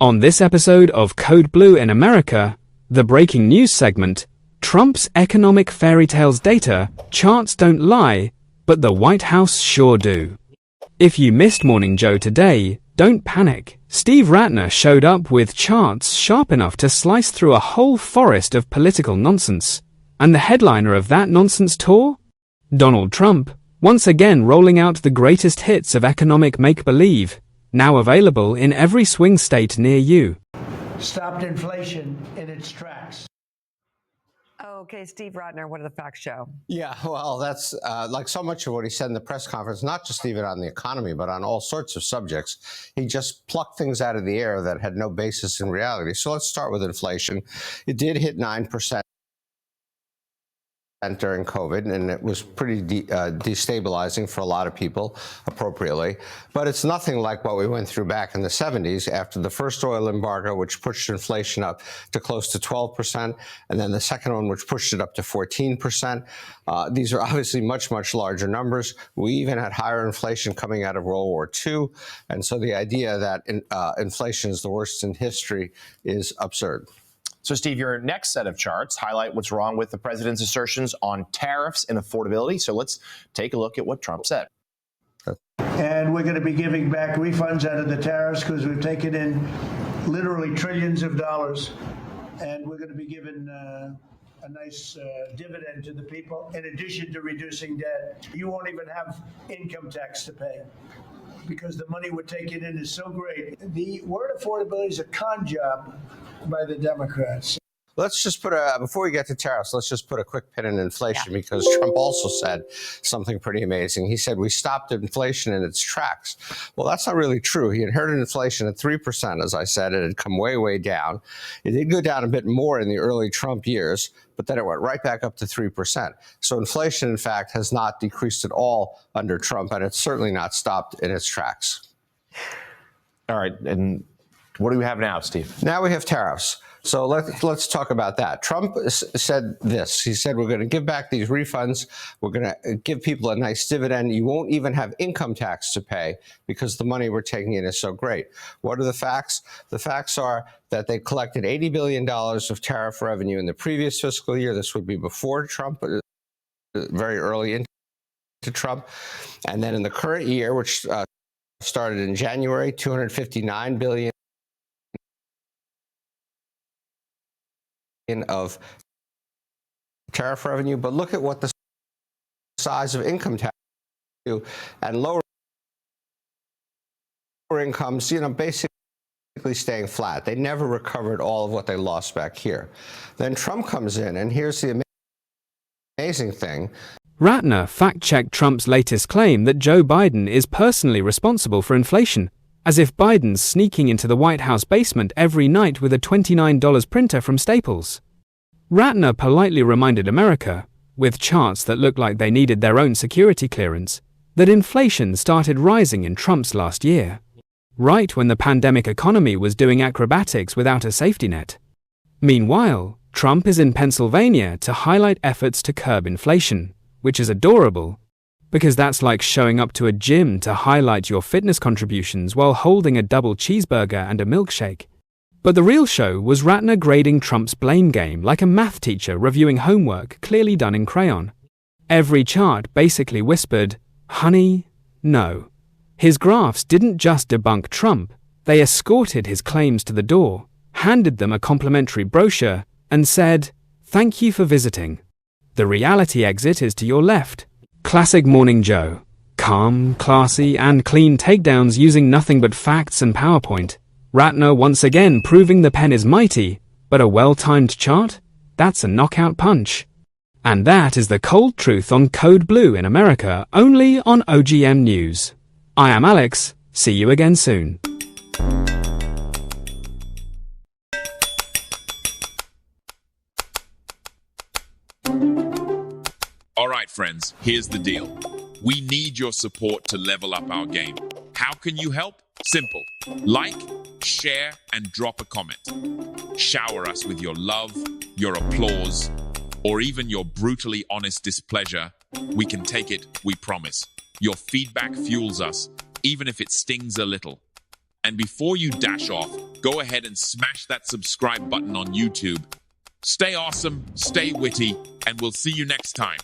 On this episode of Code Blue in America, the breaking news segment, Trump's economic fairy tales data, charts don't lie, but the White House sure do. If you missed Morning Joe today, don't panic. Steve Rattner showed up with charts sharp enough to slice through a whole forest of political nonsense. And the headliner of that nonsense tour? Donald Trump, once again rolling out the greatest hits of economic make-believe, now available in every swing state near you. Stopped inflation in its tracks. Okay, Steve Rattner, what do the facts show? Yeah, well, that's like so much of what he said in the press conference, not just even on the economy, but on all sorts of subjects. He just plucked things out of the air that had no basis in reality. So let's start with inflation. It did hit 9% during COVID, and it was pretty destabilizing for a lot of people, appropriately. But it's nothing like what we went through back in the 70s after the first oil embargo, which pushed inflation up to close to 12%, and then the second one, which pushed it up to 14%. These are obviously much, much larger numbers. We even had higher inflation coming out of World War II. And so the idea that inflation is the worst in history is absurd. So, Steve, your next set of charts highlight what's wrong with the president's assertions on tariffs and affordability. So let's take a look at what Trump said. And we're going to be giving back refunds out of the tariffs because we've taken in literally trillions of dollars. And we're going to be giving a nice dividend to the people. In addition to reducing debt, you won't even have income tax to pay because the money we're taking in is so great. The word affordability is a con job by the Democrats. Let's just put before we get to tariffs, let's just put a quick pin in inflation because Trump also said something pretty amazing. He said we stopped inflation in its tracks. Well, that's not really true. He inherited inflation at 3%, as I said. It had come way, way down. It did go down a bit more in the early Trump years, but then it went right back up to 3%. So inflation, in fact, has not decreased at all under Trump, and it's certainly not stopped in its tracks. All right. And what do we have now, Steve? Now we have tariffs. So let's talk about that. Trump said this. He said, we're going to give back these refunds. We're going to give people a nice dividend. You won't even have income tax to pay because the money we're taking in is so great. What are the facts? The facts are that they collected $80 billion of tariff revenue in the previous fiscal year. This would be before Trump, very early into Trump. And then in the current year, which started in January, $259 billion of tariff revenue, but look at what the size of income tax do, and lower incomes, basically staying flat. They never recovered all of what they lost back here. Then Trump comes in, and here's the amazing thing. Rattner fact-checked Trump's latest claim that Joe Biden is personally responsible for inflation, as if Biden's sneaking into the White House basement every night with a $29 printer from Staples. Rattner politely reminded America, with charts that looked like they needed their own security clearance, that inflation started rising in Trump's last year, right when the pandemic economy was doing acrobatics without a safety net. Meanwhile, Trump is in Pennsylvania to highlight efforts to curb inflation, which is adorable, because that's like showing up to a gym to highlight your fitness contributions while holding a double cheeseburger and a milkshake. But the real show was Rattner grading Trump's blame game like a math teacher reviewing homework clearly done in crayon. Every chart basically whispered, "Honey, no." His graphs didn't just debunk Trump, they escorted his claims to the door, handed them a complimentary brochure, and said, "Thank you for visiting. The reality exit is to your left." Classic Morning Joe. Calm, classy, and clean takedowns using nothing but facts and PowerPoint. Rattner once again proving the pen is mighty, but a well-timed chart? That's a knockout punch. And that is the cold truth on Code Blue in America, only on OGM News. I am Alex. See you again soon. All right, friends, here's the deal. We need your support to level up our game. How can you help? Simple. Like, share, and drop a comment. Shower us with your love, your applause, or even your brutally honest displeasure. We can take it, we promise. Your feedback fuels us, even if it stings a little. And before you dash off, go ahead and smash that subscribe button on YouTube. Stay awesome, stay witty, and we'll see you next time.